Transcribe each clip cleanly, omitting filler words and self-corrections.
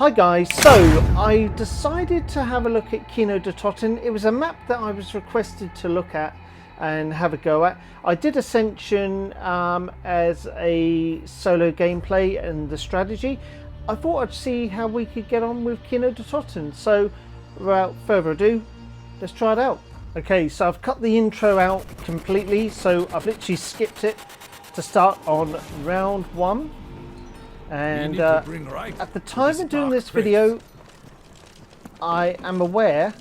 Hi guys, so I decided to have a look at Kino Der Toten. It was a map that I was requested to look at and have a go at. I did Ascension as a solo gameplay and the strategy. I thought I'd see how we could get on with Kino Der Toten. So without further ado, let's try it out. Okay, so I've cut the intro out completely, so I've literally skipped it to start on round 1. And at the time of doing this video, I am aware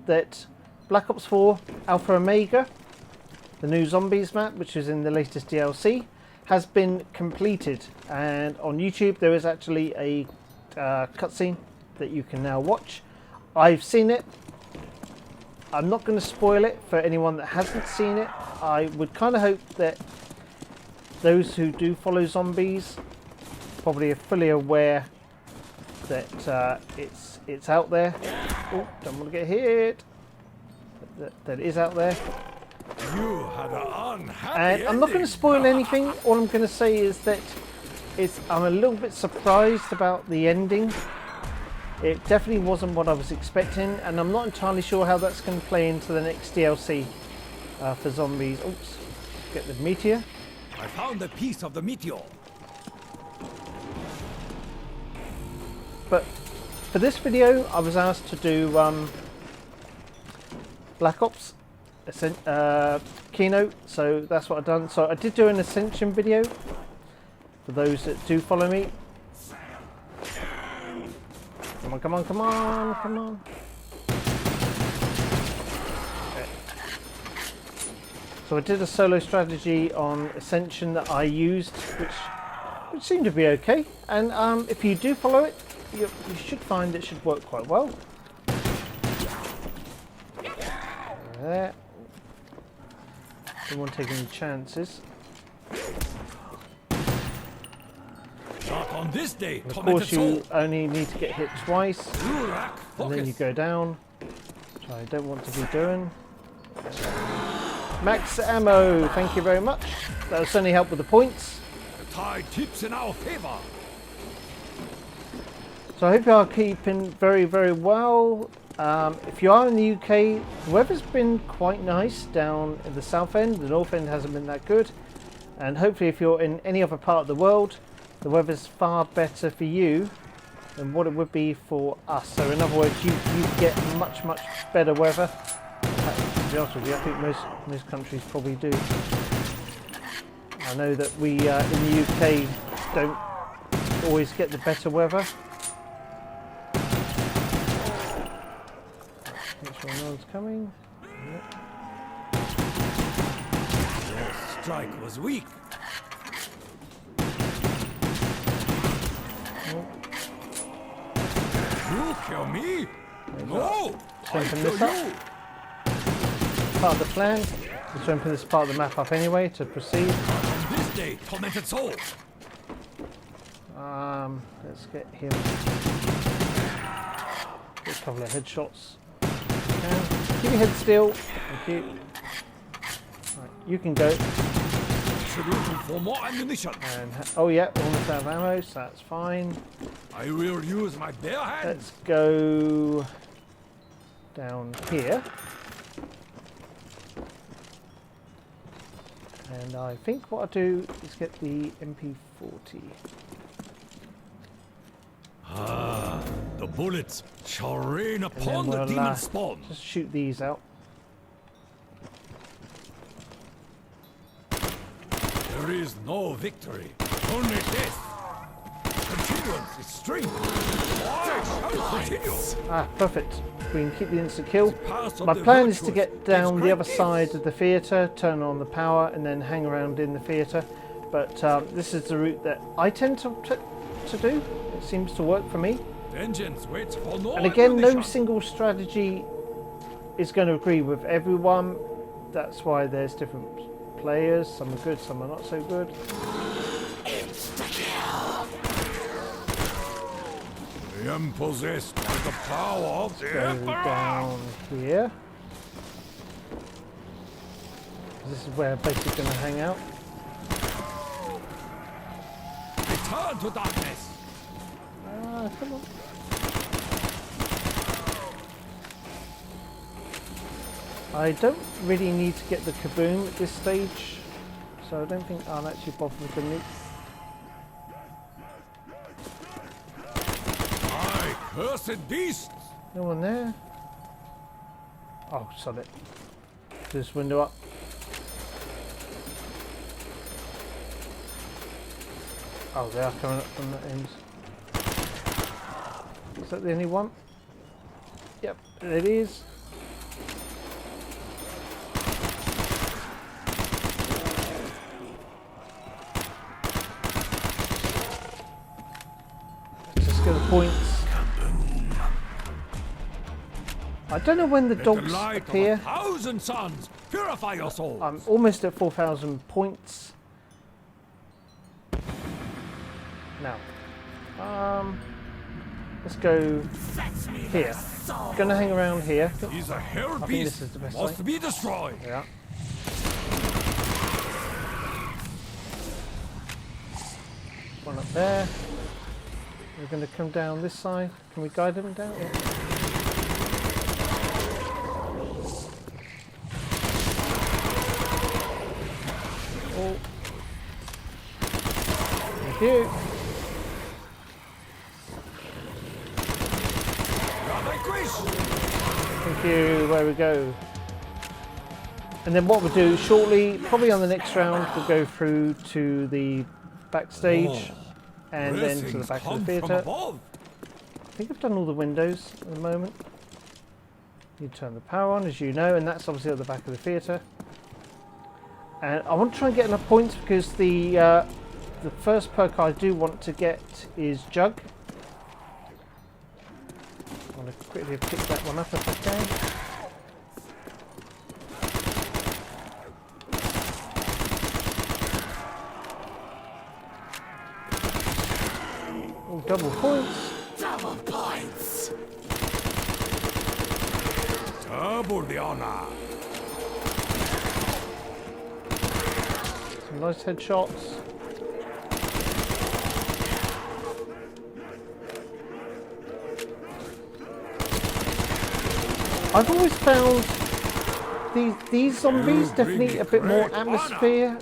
that Black Ops 4 Alpha Omega, the new Zombies map, which is in the latest DLC, has been completed. And on YouTube there is actually a cutscene that you can now watch. I've seen it. I'm not going to spoil it for anyone that hasn't seen it. I would kind of hope that those who do follow Zombies probably are fully aware that it's out there. Oh, don't want to get hit. That it is out there. You had an unhappy and I'm not going to spoil anything. All I'm going to say is that I'm a little bit surprised about the ending. It definitely wasn't what I was expecting, and I'm not entirely sure how that's going to play into the next DLC for Zombies. Oops, get the meteor. I found a piece of the meteor. But for this video, I was asked to do Black Ops Kino, so that's what I've done. So I did do an Ascension video for those that do follow me. Come on, come on, come on, come on. Okay. So I did a solo strategy on Ascension that I used, which seemed to be okay. And if you do follow it, you should find it should work quite well. There. Don't want to take any chances. Not on this day. And of course, you only need to get hit twice, and then you go down. Which I don't want to be doing. Max ammo. Thank you very much. That will certainly help with the points. The tide tips in our favor. So I hope you are keeping very, very well. If you are in the UK, the weather's been quite nice down in the south end. The north end hasn't been that good. And hopefully if you're in any other part of the world, the weather's far better for you than what it would be for us. So in other words, you get much, much better weather. To be honest with you, I think most countries probably do. I know that we in the UK don't always get the better weather. Make sure no one's coming. Your strike was weak. Oh. You kill me? No! Strengthen this up. Part of the plan. We'll strengthen this part of the map up anyway to proceed. On this day, tormented soul. Let's get him. Get a couple of headshots. Keep your head still. Thank you. Right, you can go. For more ammunition. And oh yeah, almost out of ammo, so that's fine. I will use my bare hands. Let's go down here. And I think what I'll do is get the MP40. Ah, the bullets shall rain upon the demon spawn. Just shoot these out. There is no victory, only death. Continuance is strength. I shall continue. Ah, perfect. We can keep the instant kill. My plan is to get down the other side of the theatre, turn on the power, and then hang around in the theatre. But this is the route that I tend to do. It seems to work for me. Vengeance waits for no And again, no ammunition. single strategy is going to agree with everyone. That's why there's different players. Some are good, some are not so good. I am possessed by the power of the Go Emperor. down here. This is where I'm basically going to hang out. Return to darkness. Come on. I don't really need to get the kaboom at this stage, so I don't think I'll actually bother with the nuke. My cursed beasts! No one there. Oh, sod it. This window up. Oh, they are coming up from the ends. Is that the only one? Yep, it is. Let's just get the points. I don't know when the Let dogs the light appear. of 1,000 suns purify your souls. I'm almost at 4,000 points. Now, let's go here. Gonna hang around here. He's a hell think beast. this is the best Must way. be destroyed. Yeah. One up there. We're gonna come down this side. Can we guide them down? Yeah. Oh. Thank you. Thank you. Where we go. And then what we'll do shortly, probably on the next round, we'll go through to the backstage and then to the back of the theatre. I think I've done all the windows at the moment. You turn the power on, as you know, and that's obviously at the back of the theatre. And I want to try and get enough points because the first perk I do want to get is Jug. I want to quickly pick that one up if I can. Oh, double points. Double points. Double the honor. Some nice headshots. I've always found these zombies definitely a bit more atmosphere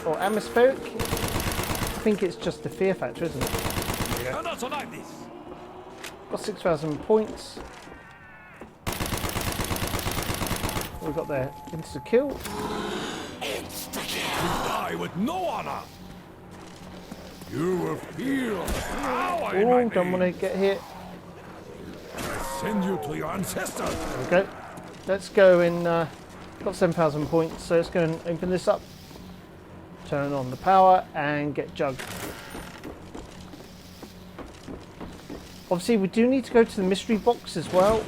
or atmospheric. I think it's just the fear factor, isn't it? Not like this. Got 6,000 points. What we got there? Insta kill. Die with no honor. You will feel the power in Oh, my don't want to get hit. Send you to your ancestors. There we go. Let's go in. Got 7,000 points, so let's go and open this up. Turn on the power and get Jug. Obviously, we do need to go to the mystery box as well.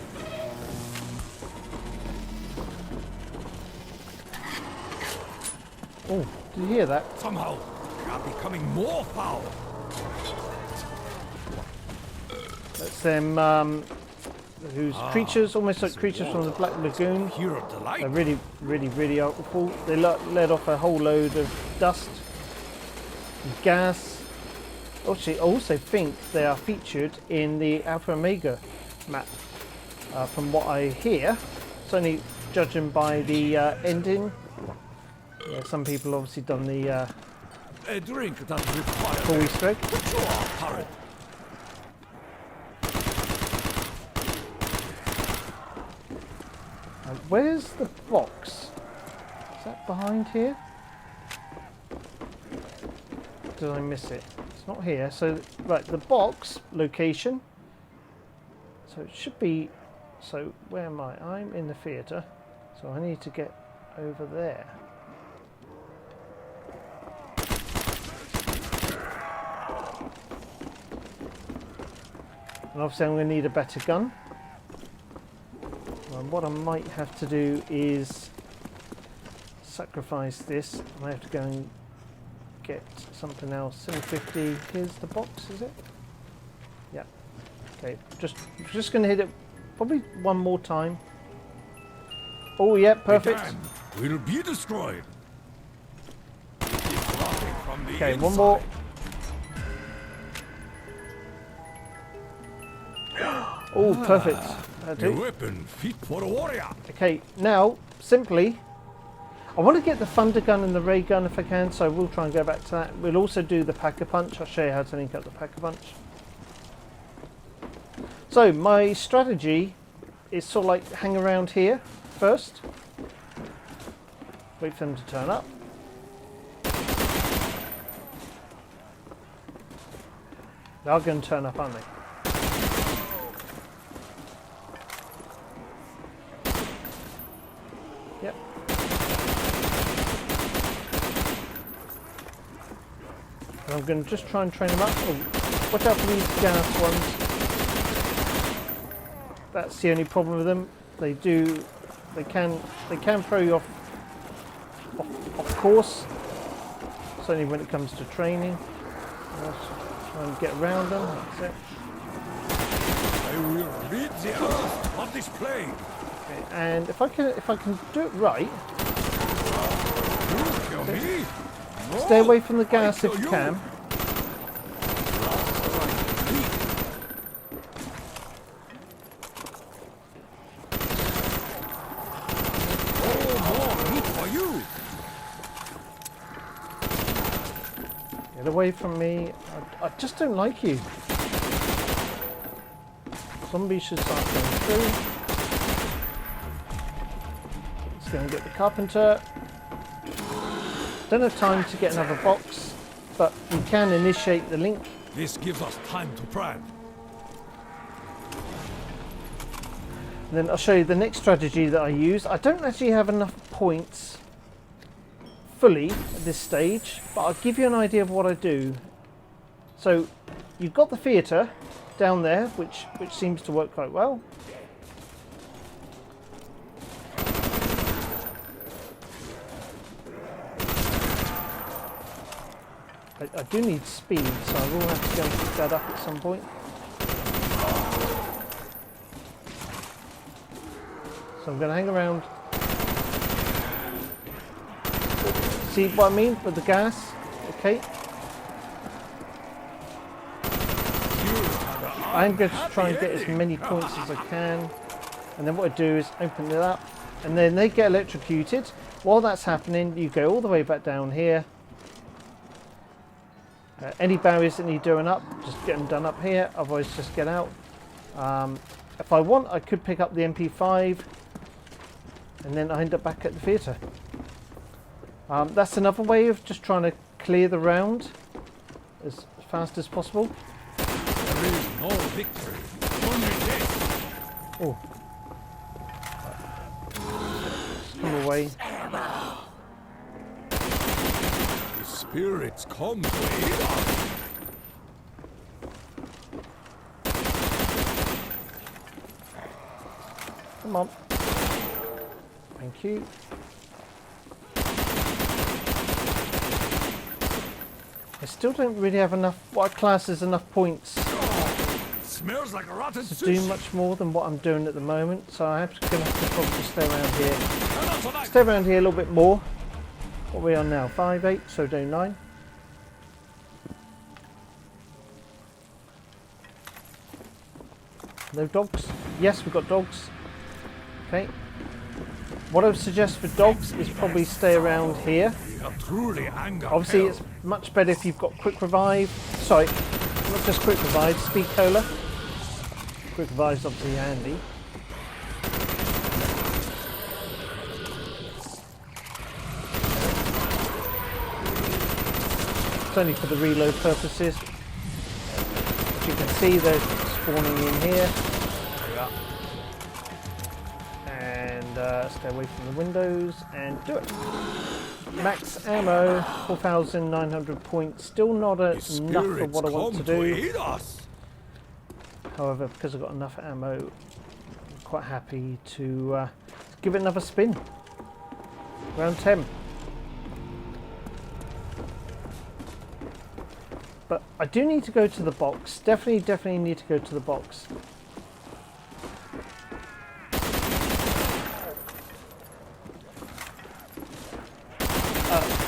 Oh, did you hear that? Somehow, we are becoming more foul. That's them. Who's creatures, almost like creatures from the Black Lagoon. Here of the They're light. really, really, really awful. They let off a whole load of dust and gas. Actually, I also think they are featured in the Alpha Omega map. From what I hear, it's only judging by the ending. Yeah, some people obviously done the A drink that requires full Easter egg. current. Where's the box? Is that behind here? Did I miss it? It's not here. So, right, the box location. So it should be. So where am I? I'm in the theatre. So I need to get over there. And obviously I'm going to need a better gun. And what I might have to do is sacrifice this. I have to go and get something else. 750. Here's the box, is it? Yeah. Okay. Just going to hit it probably one more time. Oh yeah, perfect. The dam will be destroyed. It is rotting from the Okay, inside. one more. Oh, perfect. I A do. weapon fit for a warrior. Okay, now, simply, I want to get the thunder gun and the ray gun if I can, so I will try and go back to that. We'll also do the pack-a-punch. I'll show you how to link up the pack-a-punch. So, my strategy is sort of like hang around here first. Wait for them to turn up. They are going to turn up, aren't they? Yep. And I'm going to just try and train them up. Oh, watch out for these gas ones. That's the only problem with them. They can throw you off course. Certainly when it comes to training. Let's try and get around them. That's it. I will rid the earth of this plague. Okay, and if I can do it right, You kill me? No, stay away from the I gas kill if you can. Oh, more meat for you. Get away from me. I just don't like you. Zombies should start going through. Let's go and get the carpenter. Don't have time to get another box, but we can initiate the link. This gives us time to plan. And then I'll show you the next strategy that I use. I don't actually have enough points fully at this stage, but I'll give you an idea of what I do. So you've got the theatre down there, which seems to work quite well. I do need speed, so I will have to go and pick that up at some point. So I'm going to hang around. See what I mean with the gas? Okay. I'm going to try and get as many points as I can. And then what I do is open it up. And then they get electrocuted. While that's happening, you go all the way back down here. Any barriers that need doing up, just get them done up here. Otherwise, just get out. If I want, I could pick up the MP5. And then I end up back at the theatre. That's another way of just trying to clear the round as fast as possible. There is no victory, only death. Oh. Just come away. The spirits come to aid us. Come on. Thank you. I still don't really have enough, what I class as enough points Smells like a rotten to do much more than what I'm doing at the moment, so I'm going to have to probably stay around here. Stay around here a little bit more. What are we on now? 5, 8, so do 9. No dogs? Yes, we've got dogs. Okay. What I would suggest for dogs is probably stay around here. Truly anger. Obviously, it's much better if you've got quick revive. Sorry, not just quick revive, speed cola. Quick revive's obviously handy. It's only for the reload purposes. As you can see, they're spawning in here. And stay away from the windows and do it. Max ammo, 4,900 points. Still not enough for what I want to do. However, because I've got enough ammo, I'm quite happy to give it another spin. Round 10. But I do need to go to the box. Definitely need to go to the box.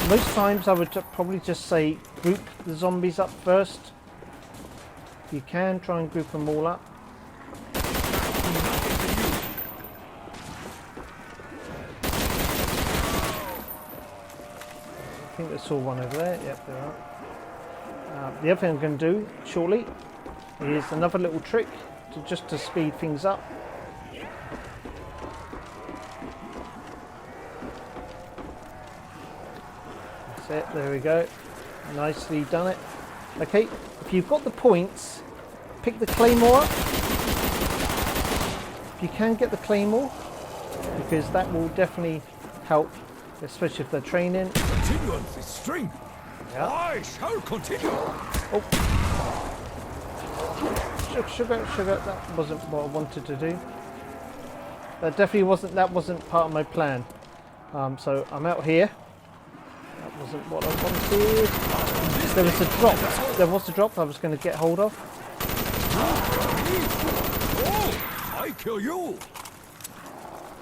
Most times I would probably just say group the zombies up first. If you can, try and group them all up. think I saw one over there. Yep, there are. The other thing I'm going to do shortly is another little trick just to speed things up. That's it, there we go. Nicely done it. Okay, if you've got the points, pick the claymore up. If you can get the claymore, because that will definitely help, especially if they're training. Continuance is strength. Yeah. I shall continue. Oh. Sugar, that wasn't what I wanted to do. That definitely wasn't, that wasn't part of my plan. So I'm out here. That wasn't what I wanted. There was a drop. There was a drop I was going to get hold of. Oh, I kill you.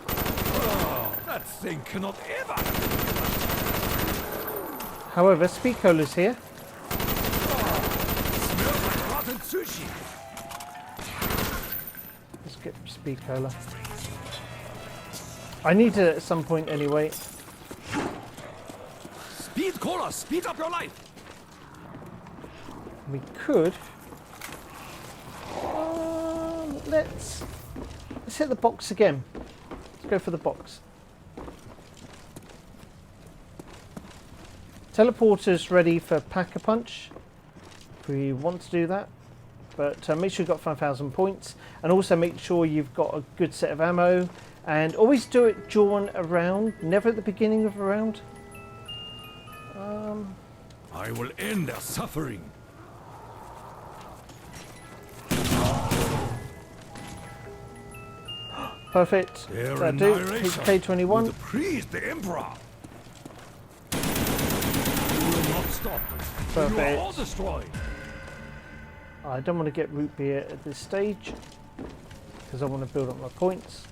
Oh, that thing cannot ever. However, speed cola's here. Smells like rotten sushi. Let's get speed cola. I need it at some point anyway. Speed cola, speed up your life. We could. Let's hit the box again. Let's go for the box. Teleporter's ready for Pack-a-Punch if we want to do that, but make sure you've got 5,000 points, and also make sure you've got a good set of ammo, and always do it during a round, never at the beginning of a round. I will end their suffering. Perfect. Their That'll do. annihilation K21. will please the Emperor. You will not stop. You are all Perfect. destroyed. I don't want to get root beer at this stage because I want to build up my points.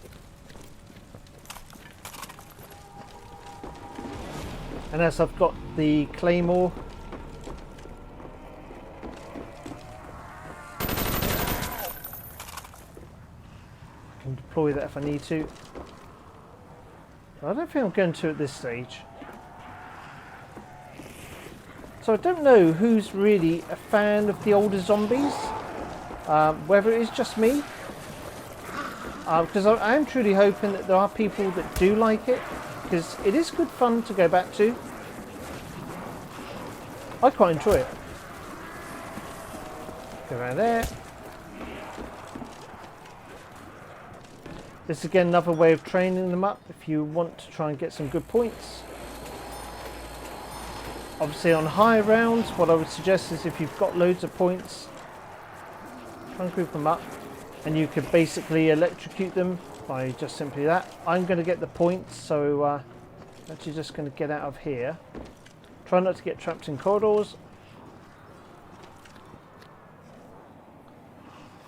And as I've got the claymore, I can deploy that if I need to. But I don't think I'm going to at this stage. So I don't know who's really a fan of the older zombies, whether it is just me, because I am truly hoping that there are people that do like it, because it is good fun to go back to. I quite enjoy it. Go around there. This is again another way of training them up if you want to try and get some good points. Obviously on high rounds, what I would suggest is if you've got loads of points, try and group them up, and you could basically electrocute them by just simply that. I'm going to get the points, so I'm actually just going to get out of here. Try not to get trapped in corridors.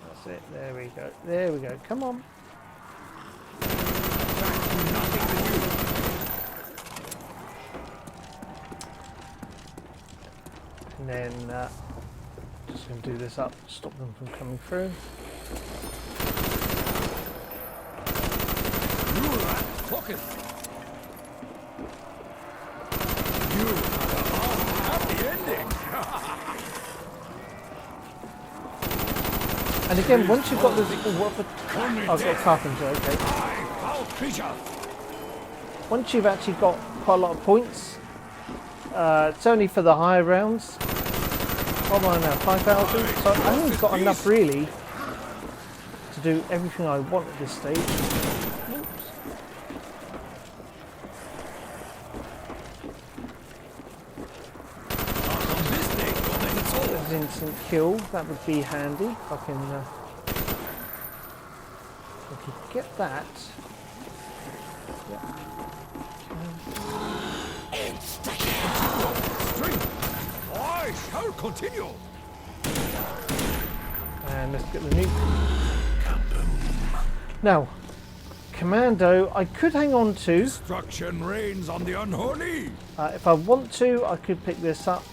That's it, there we go, there we go, come on. And then just going to do this up, stop them from coming through. You rat pocket. You have the ending. And again, once you've got this, I've got a carpenter, okay. Foul creature. Once you've actually got quite a lot of points, it's only for the higher rounds. What am I now, 5,000? So I only got enough really to do everything I want at this stage. Oops. There's an instant kill, that would be handy if I can get that. Yeah. I shall continue. And let's get the nuke. Now, Commando, I could hang on to. Destruction reigns on the unholy. If I want to, I could pick this up,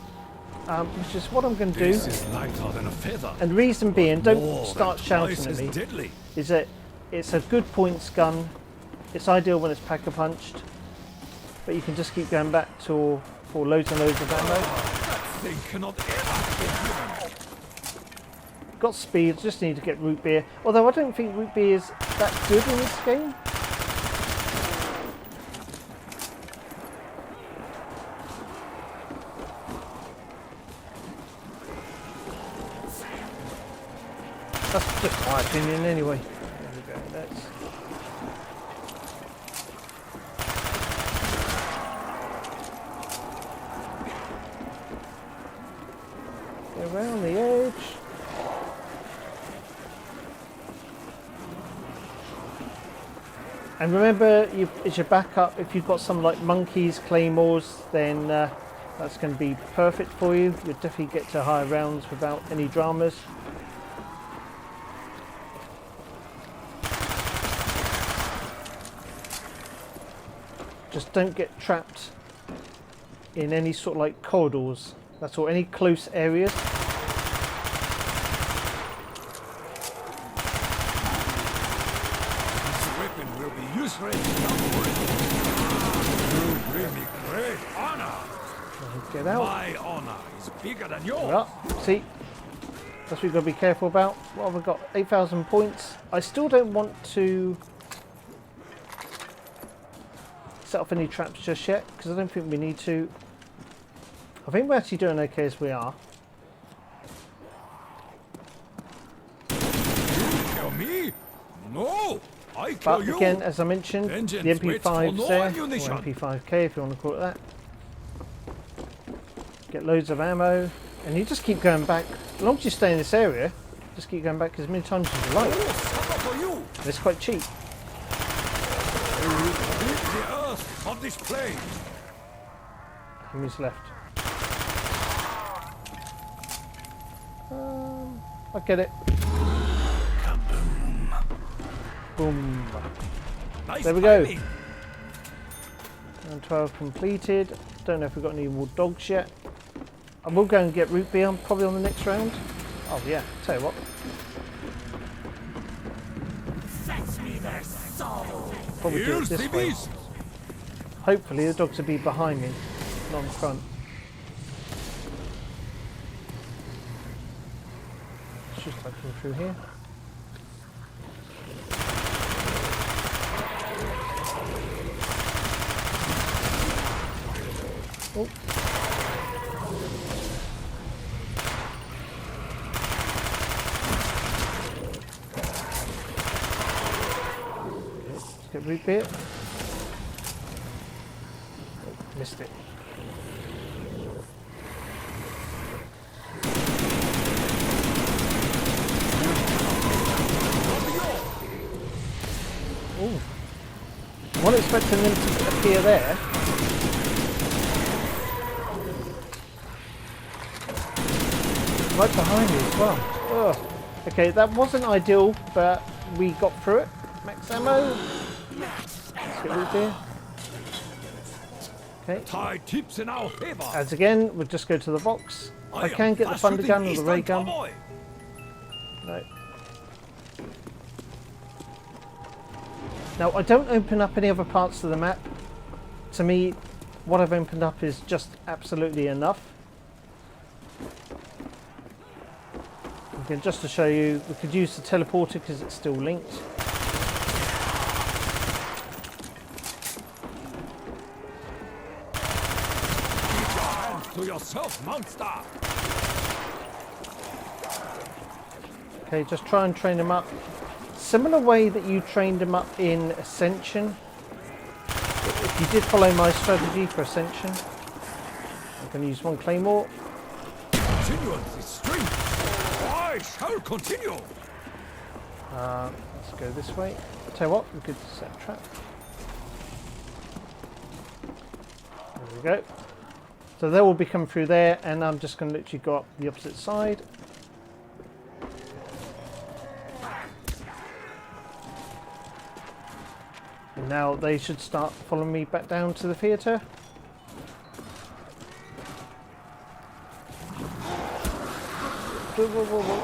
which is what I'm going to do. This is lighter than a feather. And reason being, More don't start than shouting twice at as me, deadly. is that it's a good points gun. It's ideal when it's pack-a-punched, but you can just keep going back to for loads and loads of ammo. That thing cannot ever be human. Got speed, just need to get root beer. Although I don't think root beer is that good in this game. That's just my opinion anyway. There we go, that's... Go around the edge. And remember, as your backup, if you've got some like monkeys, claymores, then that's going to be perfect for you. You'll definitely get to higher rounds without any dramas. Just don't get trapped in any sort of like corridors. That's all, any close areas. This weapon will be useless. You bring me great honor. Get out. My honor is bigger than yours. Well, see, that's what you've got to be careful about. What have I got? 8,000 points. I still don't want to set off any traps just yet, because I don't think we need to. I think we're actually doing okay as we are. Kill me? No, I kill But you. again, as I mentioned, Vengeance the waits for MP5's no there, or ammunition. MP5K if you want to call it that. Get loads of ammo, and you just keep going back. As long as you stay in this area, just keep going back as many times as you like. Oh, sucker for you. And it's quite cheap. The earth of this plane. How many's left? I get it. Boom. Nice There we go. timing. And 12 completed. Don't know if we've got any more dogs yet. I will go and get root beer probably on the next round. Oh yeah, tell you what. Fetch me their soul. Probably do it Here's this the way. beast. Hopefully the dogs will be behind me, not in front. Let's just like come through here. Oh. Let's get root beer. Oh, missed it. Oh, I wasn't expecting them to appear there. Right behind me as well. Ugh. Okay, that wasn't ideal, but we got through it. Max ammo. Let's get root beer. Okay. Tide tips in our favor. As again, we'll just go to the box. I can get the thunder gun or the ray gun. No. Now, I don't open up any other parts of the map. To me, what I've opened up is just absolutely enough. Again, just to show you, we could use the teleporter because it's still linked. Keep your hands to yourself, monster. Okay, just try and train them up. Similar way that you trained them up in Ascension. If you did follow my strategy for Ascension, I'm going to use one claymore. Continuance is strength. I shall continue. Let's go this way. I'll tell you what, we could set a trap. There we go. So they will be coming through there, and I'm just going to literally go up the opposite side. And now they should start following me back down to the theatre. Whoa, whoa, whoa, whoa.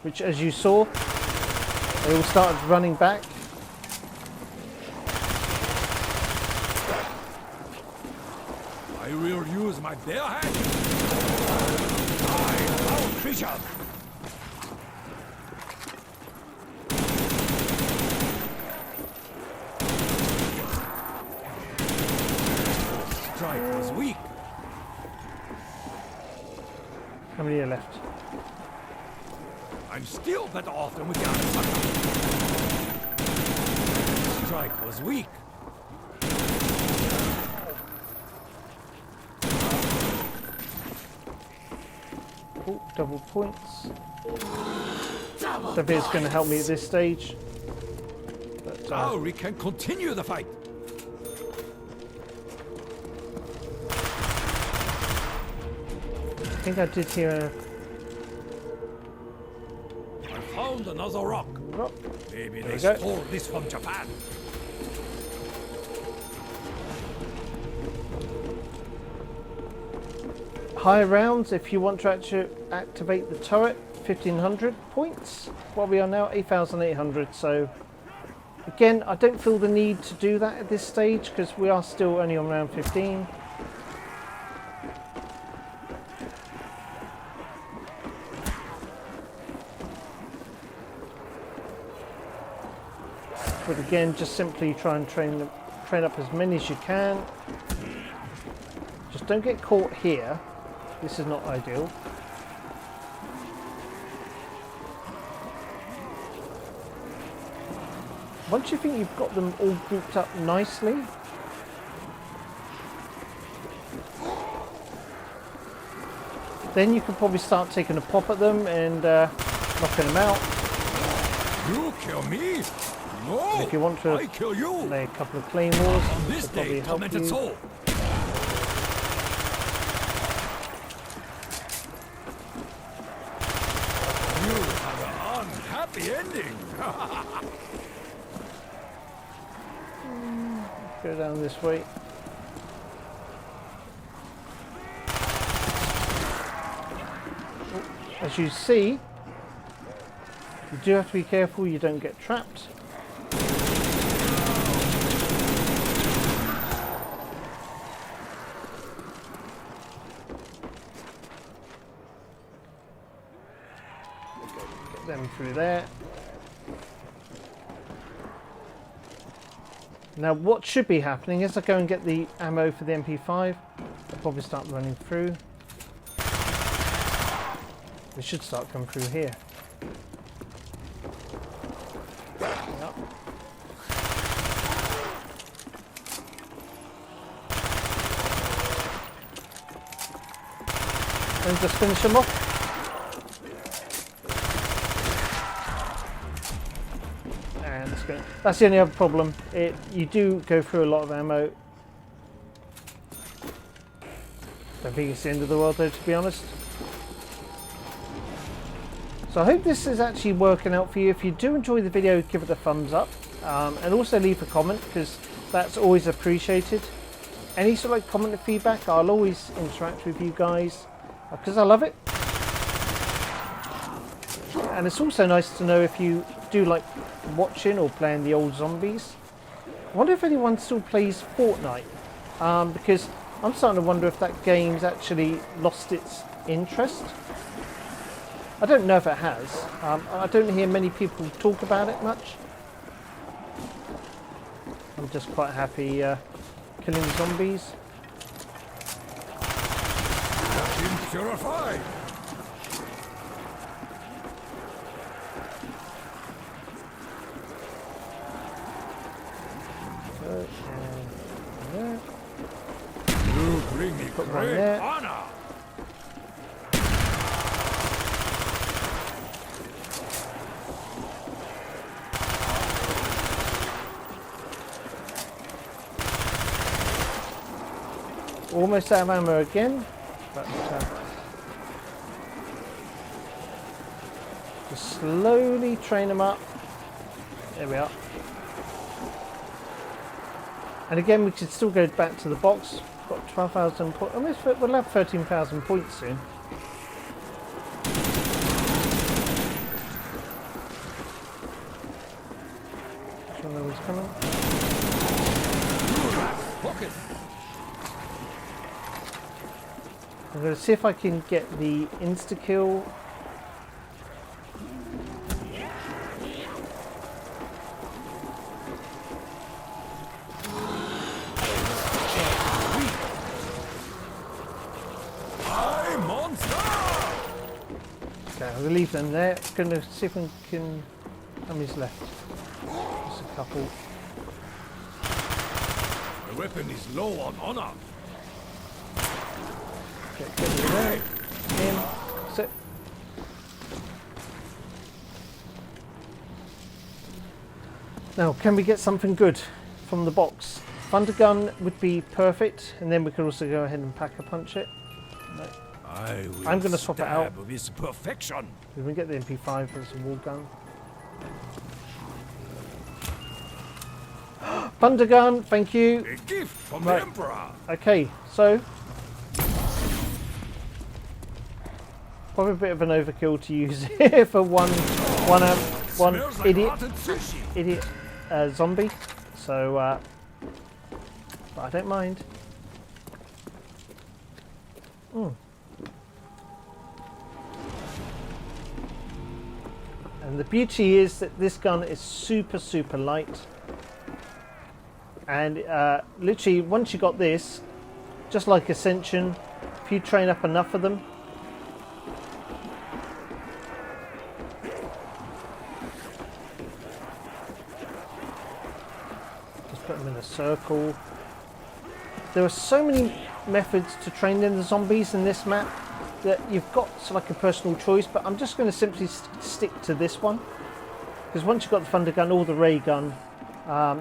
Which, as you saw, they all started running back. I will use my bare hands. Die, foul creature! Strike was weak. How many are left? I'm still better off than without a sucker. Strike was weak. Oh, double points. Don't think it's going to help me at this stage. But, Now we can continue the fight. I think I did hear I found another rock. a rock. Maybe There they you go. stole this from Japan. High rounds if you want to actually activate the turret, 1500 points. What we are now, 8,800. So again, I don't feel the need to do that at this stage because we are still only on round 15. But again, just simply try and train up as many as you can. Just don't get caught here. This is not ideal. Once you think you've got them all grouped up nicely, then you can probably start taking a pop at them and knocking them out. You kill me? No! If you want to I kill you! lay a couple of claymores, On this to probably day, help tormented you. soul. You have an unhappy ending. Go down this way. As you see, you do have to be careful you don't get trapped. Get them through there. Now what should be happening is I go and get the ammo for the MP5. I'll probably start running through. They should start coming through here. Yep. And just finish them off. And it's going. That's the only other problem. You do go through a lot of ammo. Don't think it's the end of the world though, to be honest. So I hope this is actually working out for you. If you do enjoy the video, give it a thumbs up. And also leave a comment because that's always appreciated. Any sort of comment and feedback, I'll always interact with you guys because I love it. And it's also nice to know if you do like watching or playing the old zombies. I wonder if anyone still plays Fortnite because I'm starting to wonder if that game's actually lost its interest. I don't know if it has. I don't hear many people talk about it much. I'm just quite happy killing zombies. Been purified. So, and there. You bring me Put one great there. honor. Almost out of ammo again, but just slowly train them up. There we are. And again, we should still go back to the box. Got 12,000 points. Almost, we'll have 13,000 points soon. Which one was coming? Pocket. I'm going to see if I can get the insta-kill. Hi, monster! Okay, I'm going to leave them there. I'm going to see if we can... How many's left? Just a couple. The weapon is low on honor. Get rid of that. In. Sit. Now, can we get something good from the box? Thunder gun would be perfect, and then we could also go ahead and pack-a-punch it. No. I'm going to swap it out. With perfection. We can get the MP5 as a war gun. Thunder gun, thank you. A gift from Right. the Emperor. Okay, so probably a bit of an overkill to use here for one Smells like idiot rotten sushi. zombie. So, but I don't mind. And the beauty is that this gun is super light. And literally, once you got this, just like Ascension, if you train up enough of them, just put them in a circle. There are so many methods to train in the zombies in this map that you've got like a personal choice, but I'm just going to simply stick to this one, because once you've got the thunder gun or the ray gun,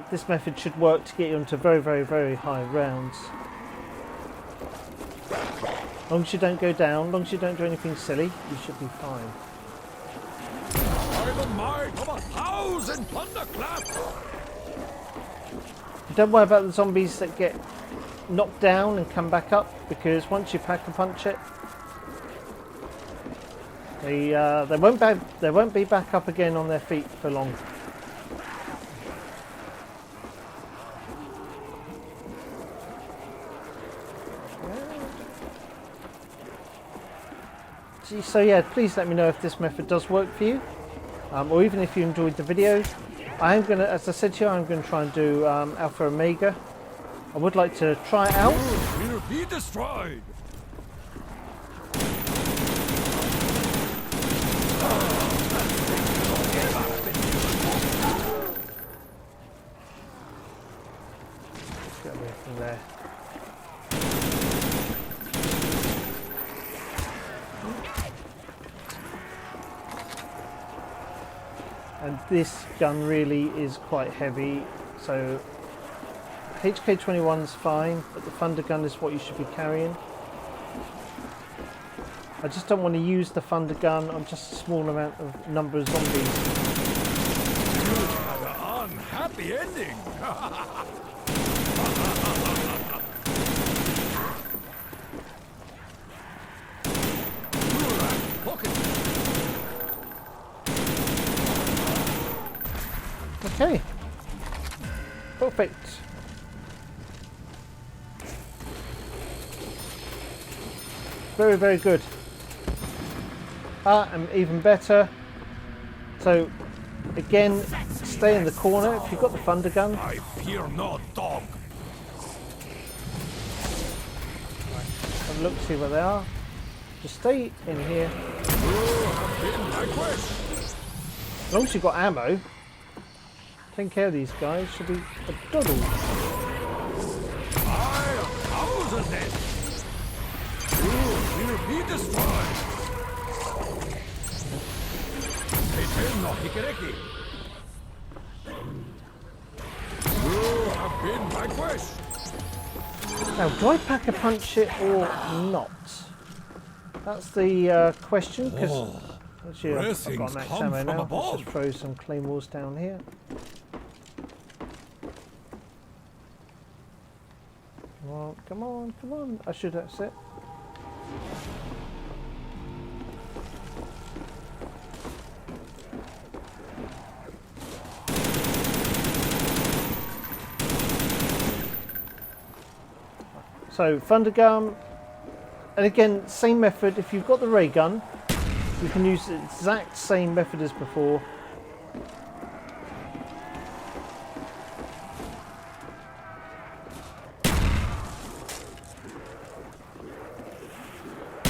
this method should work to get you into very high rounds. As long as you don't go down, as long as you don't do anything silly, you should be fine. By the might of 1,000 thunderclaps. Don't worry about the zombies that get knocked down and come back up, because once you pack-a-punch it, they won't be back up again on their feet for long. So yeah, please let me know if this method does work for you, or even if you enjoyed the video. I am gonna, as I said to you, I'm gonna try and do Alpha Omega. I would like to try it out. Will be destroyed. Get away from there. And this gun really is quite heavy, so HK21's fine, but the thunder gun is what you should be carrying. I just don't want to use the thunder gun on just a small number of zombies. An unhappy ending. Okay, perfect. Very good. And even better. So again, stay in the corner if you've got the thunder gun. I fear no dog. Have a look, see where they are. Just stay in here. As long as you've got ammo, taking care of these guys should be a doddle. You will be destroyed. You have been vanquished. Now, do I pack-a-punch it or not? That's the question, because actually I've got max ammo now. Let's just throw some claymores down here. Come on. I should have it. So, thunder gun, And again, same method. If you've got the ray gun, you can use the exact same method as before.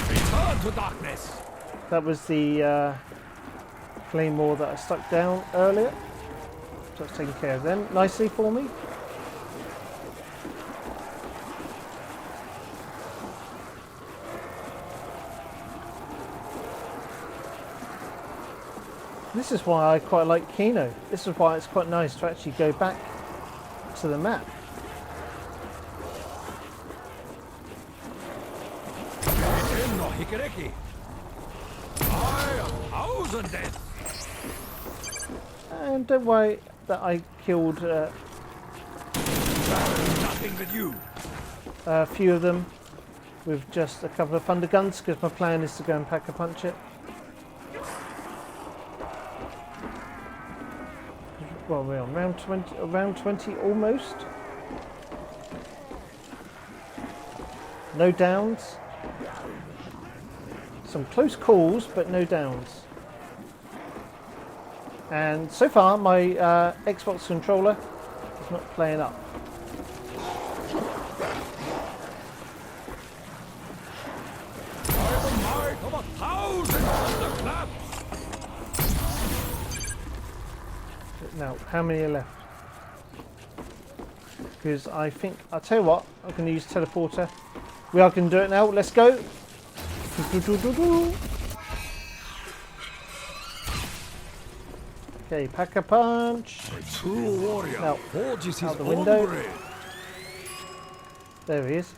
Return to darkness. That was the claymore that I stuck down earlier. So it's taking care of them nicely for me. This is why I quite like Kino. This is why it's quite nice to actually go back to the map. No Hikereki. I 1,000 dead. And don't worry that I killed Nothing but you. a few of them with just a couple of thunder guns, because my plan is to go and pack a punch it. Well, we're on round 20 almost. No downs. Some close calls, but no downs. And so far, my Xbox controller is not playing up. By the might of 1,000 thunderclaps. Now, how many are left? Because I think, I'll tell you what, I'm going to use teleporter. We are going to do it now. Let's go. Okay, pack a punch. A true warrior Now, forges his out the own window. grave. There he is.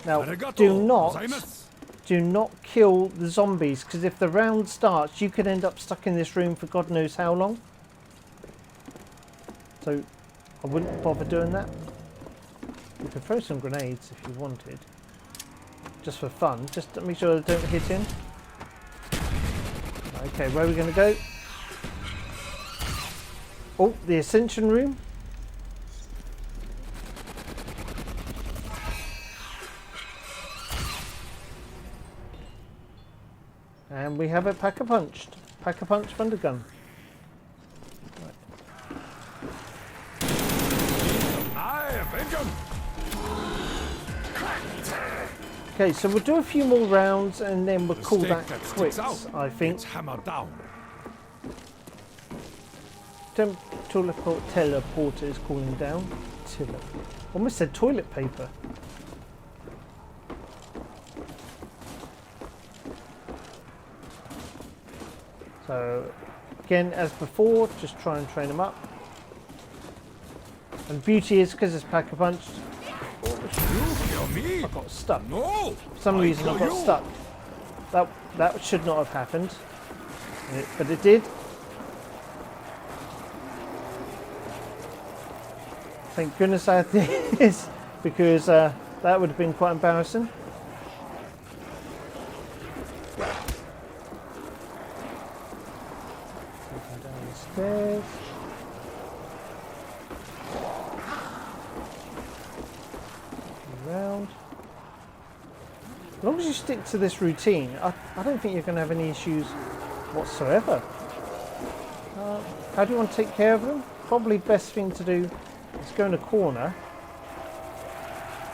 Now, Arigato gozaimasu. do not kill the zombies, because if the round starts, you could end up stuck in this room for God knows how long. So, I wouldn't bother doing that. You could throw some grenades if you wanted, just for fun. Just to make sure they don't hit him. Okay, where are we going to go? Oh, the Ascension room. And we have it Pack-a-Punched. Pack-a-Punch Thunder Gun. I avenge him. Okay, so we'll do a few more rounds and then we'll call Stake that that quits, sticks out I think. gets hammered down. Teleporter is calling down. Almost said toilet paper. So, again, as before, just try and train them up. And beauty is, because it's Pack-a-Punched, You kill me? I got stuck. No. For some reason I kill got you. stuck. That should not have happened. But it did. Thank goodness I had this, because that would have been quite embarrassing. Down the stairs. Around. As long as you stick to this routine, I don't think you're going to have any issues whatsoever. How do you want to take care of them? Probably best thing to do is go in a corner.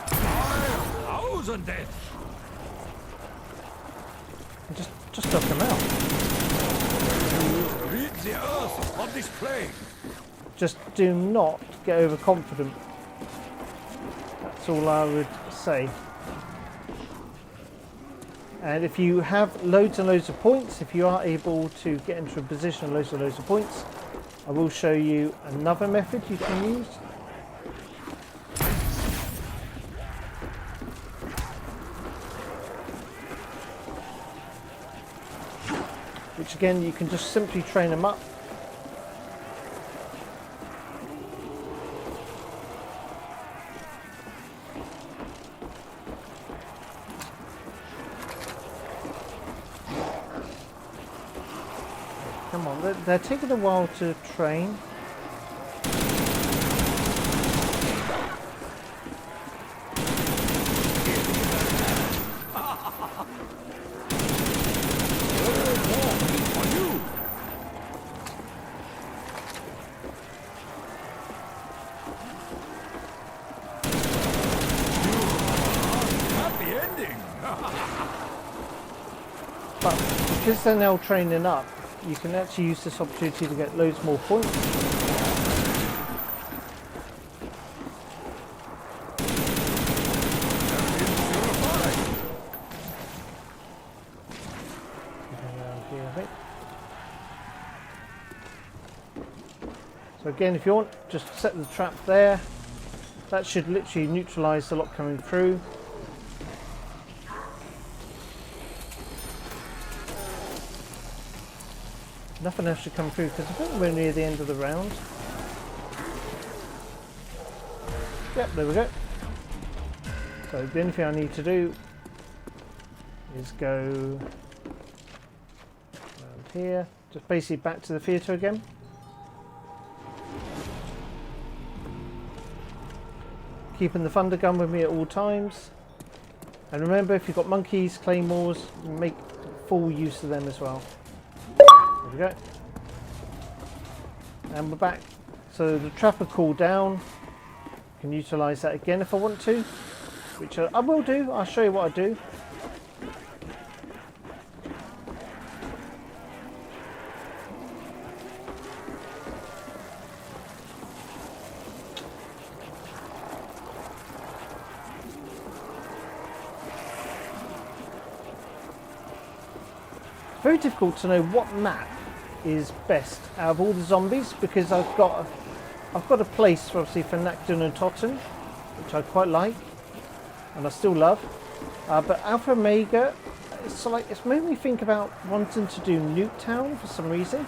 1,000 dead. And just knock them out. Rid the earth of this plague. Just do not get overconfident. That's all I would say. And if you have loads and loads of points, if you are able to get into a position with loads of points, I will show you another method you can use. Which again, you can just simply train them up. Come on, they're taking a while to train. because they're now training up, you can actually use this opportunity to get loads more points. So again, if you want, just set the trap there. That should literally neutralise the lot coming through. Nothing else should come through because I think we're near the end of the round. Yep, there we go. So the only thing I need to do is go around here, just basically back to the theatre again. Keeping the thunder gun with me at all times. And remember, if you've got monkeys, claymores, make full use of them as well. There we go. And we're back. So the trapper cooled down. Can utilise that again if I want to, which I will do. I'll show you what I do. Very difficult to know what map is best out of all the zombies because I've got a place for, obviously, for Kino Der Toten, which I quite like and I still love. But Alpha Omega, it's made me think about wanting to do Nuketown for some reason,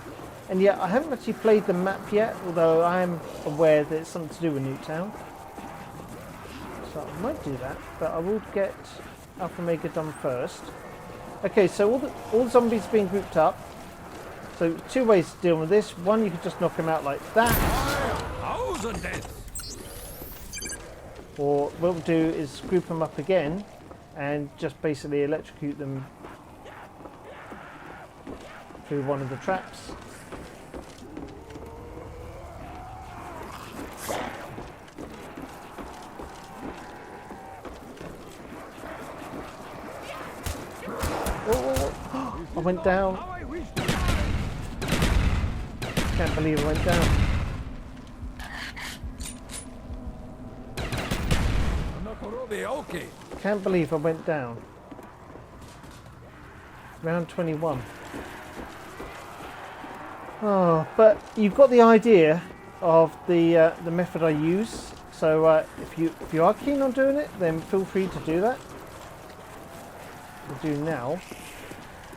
and yet I haven't actually played the map yet. Although I am aware that it's something to do with Nuketown, so I might do that. But I will get Alpha Omega done first. Okay, so all the zombies being grouped up. So two ways to deal with this. One, you can just knock them out like that. Or what we'll do is group them up again and just basically electrocute them through one of the traps. Oh, I went down. Can't believe I went down. Can't believe I went down. Round 21. Oh, but you've got the idea of the method I use. So if you are keen on doing it, then feel free to do that. What I'll do now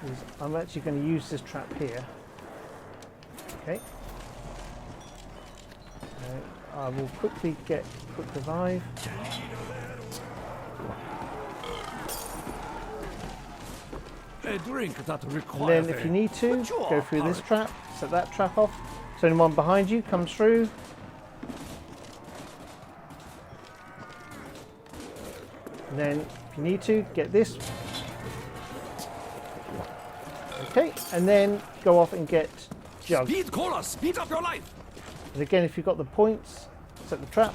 is I'm actually going to use this trap here. Okay. I will quickly get quick revive. A drink that And requires. then if you need to, go through this trap, set that trap off. So anyone behind you comes through. And then if you need to, get this. Okay, and then go off and get Jug. Speed cola, speed up your life. And again, if you've got the points, set the trap.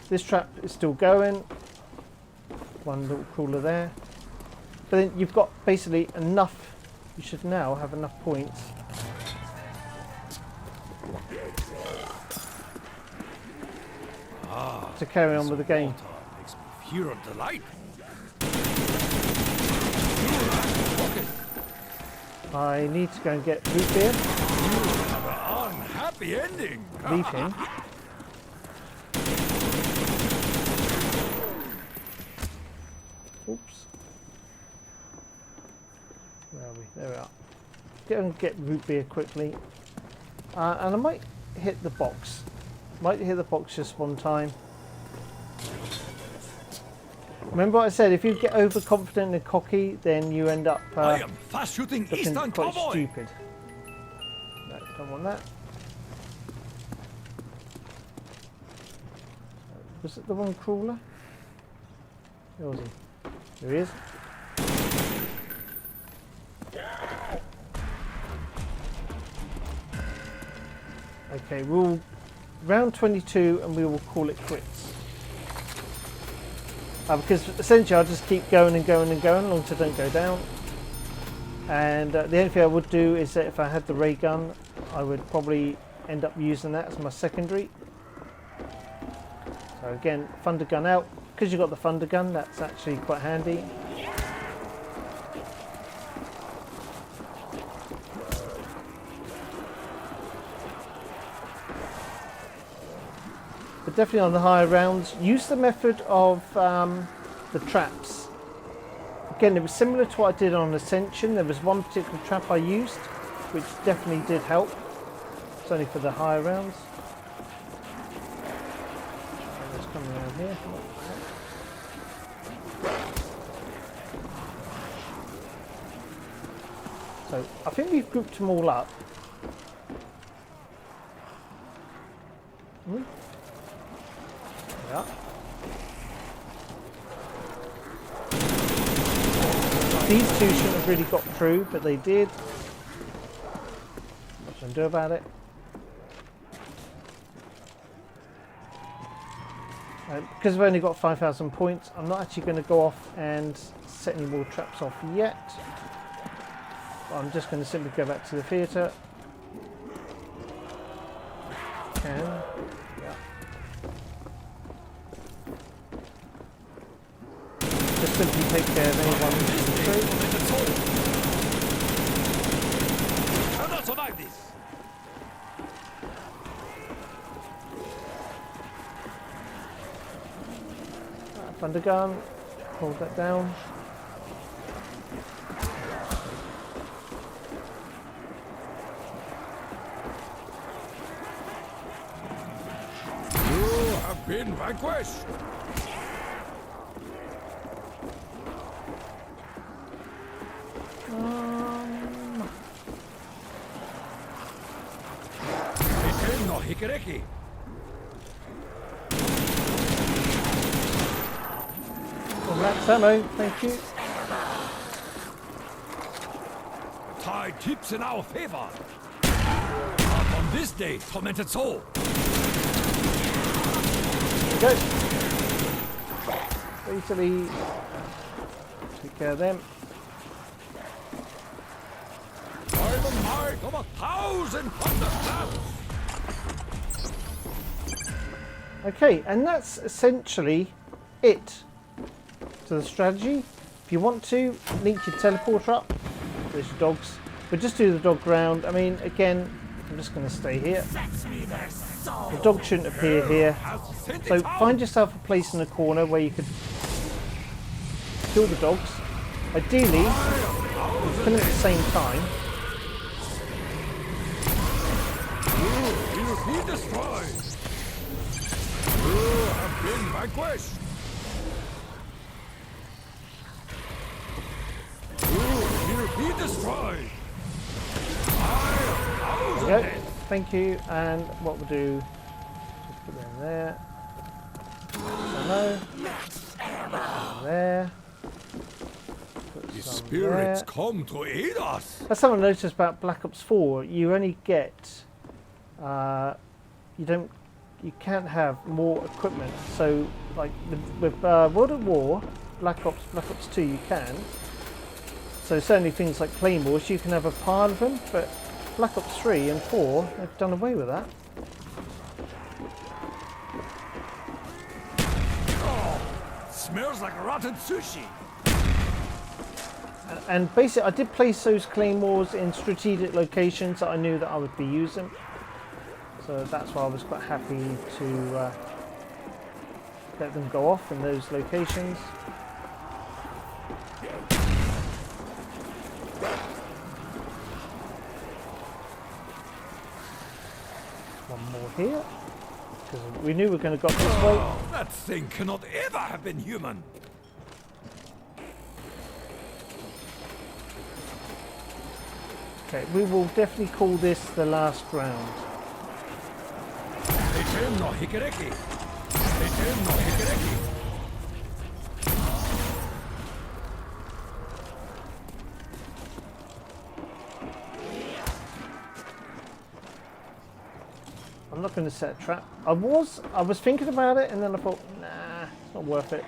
This trap is still going. One little cooler there. But then you've got basically enough. You should now have enough points to carry on with the game. Makes me pure delight. I need to go and get root beer. Unhappy ending. Leave him. Oops. Where are we? There we are. Go and get root beer quickly. And I might hit the box. Might hit the box just one time. Remember what I said, if you get overconfident and cocky, then you end up I am fast shooting looking Eastern quite cowboy. stupid. No, don't want that. Was it the one crawler? Where was he? There he is. Okay, we'll round 22 and we will call it quits. Because essentially I'll just keep going and going and going as long as I don't go down. And the only thing I would do is that if I had the ray gun, I would probably end up using that as my secondary. So again, thunder gun out. Because you've got the thunder gun, that's actually quite handy. But definitely on the higher rounds, use the method of the traps. Again, it was similar to what I did on Ascension. There was one particular trap I used, which definitely did help. It's only for the higher rounds. Let's come around here. So I think we've grouped them all up. Yeah. These two shouldn't have really got through, but they did. What can I do about it? Because I've only got 5,000 points, I'm not actually going to go off and set any more traps off yet. I'm just going to simply go back to the theatre. Yeah. Just simply take care of anyone who's through. Cannot survive this. Thunder gun, hold that down. You have been vanquished. No hikareki. Well, max ammo, thank you. Tide tips in our favor. But on this day, tormented soul. There we go. Easily take care of them. By the might of 1,000 thunderclaps. Okay, and that's essentially it to the strategy. If you want to, link your teleporter up. There's your dogs. But just do the dog round. I mean, again, I'm just going to stay here. The dog shouldn't appear here. So find yourself a place in the corner where you could kill the dogs. Ideally, you kill them at the same time. You will be destroyed. You have been vanquished. You will be destroyed. There we go. Thank you. And what we'll do, just put it in there. Ammo. There. The spirits come to aid us. That's something I noticed about Black Ops 4. You only get, you can't have more equipment. So, like with World at War, Black Ops 2, you can. So certainly things like claymores, you can have a pile of them, but Black Ops 3 and 4, they've done away with that. Oh, smells like rotten sushi. And basically, I did place those claymores in strategic locations that I knew that I would be using. So that's why I was quite happy to let them go off in those locations. One more here, because we knew we were going to go up this way. That thing cannot ever have been human. Okay, we will definitely call this the last round. No hikareki. No hikareki. I'm not going to set a trap. I was thinking about it, and then I thought, nah, it's not worth it.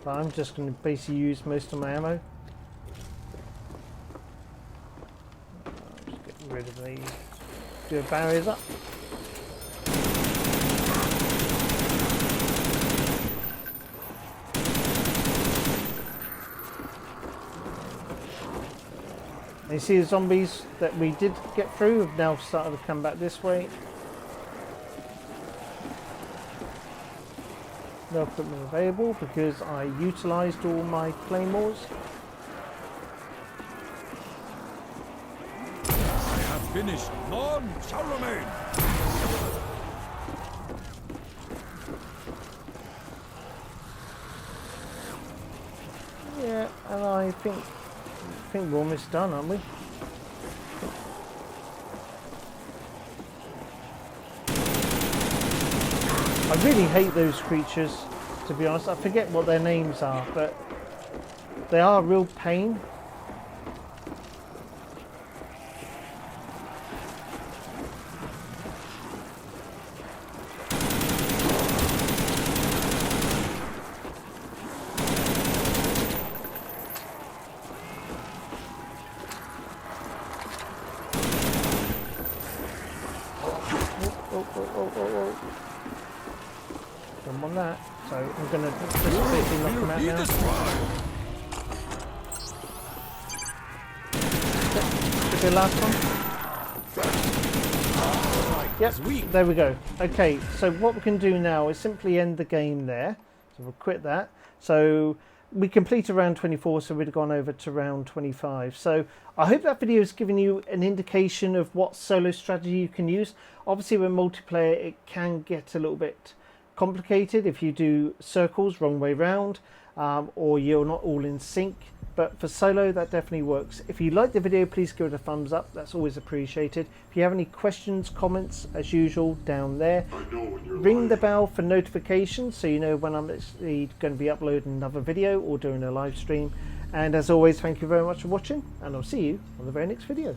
But I'm just going to basically use most of my ammo. Just get rid of these. Do barriers up. You see the zombies that we did get through have now started to come back this way. No equipment available because I utilised all my claymores. I have finished. None shall remain. Yeah, and I think we're almost done, aren't we? I really hate those creatures, to be honest. I forget what their names are, but they are a real pain. Oh. Don't want that. So I'm going to just basically knock him out now. Should be the last one. Yep, there we go. Okay, so what we can do now is simply end the game there. So we'll quit that. So we completed round 24, so we'd have gone over to round 25. So I hope that video has given you an indication of what solo strategy you can use. Obviously with multiplayer it can get a little bit complicated if you do circles wrong way round, or you're not all in sync. But for solo that definitely works. If you like the video, please give it a thumbs up, that's always appreciated. If you have any questions, comments, as usual down there. Ring the bell for notifications so you know when I'm actually going to be uploading another video or doing a live stream. And as always, thank you very much for watching, and I'll see you on the very next video.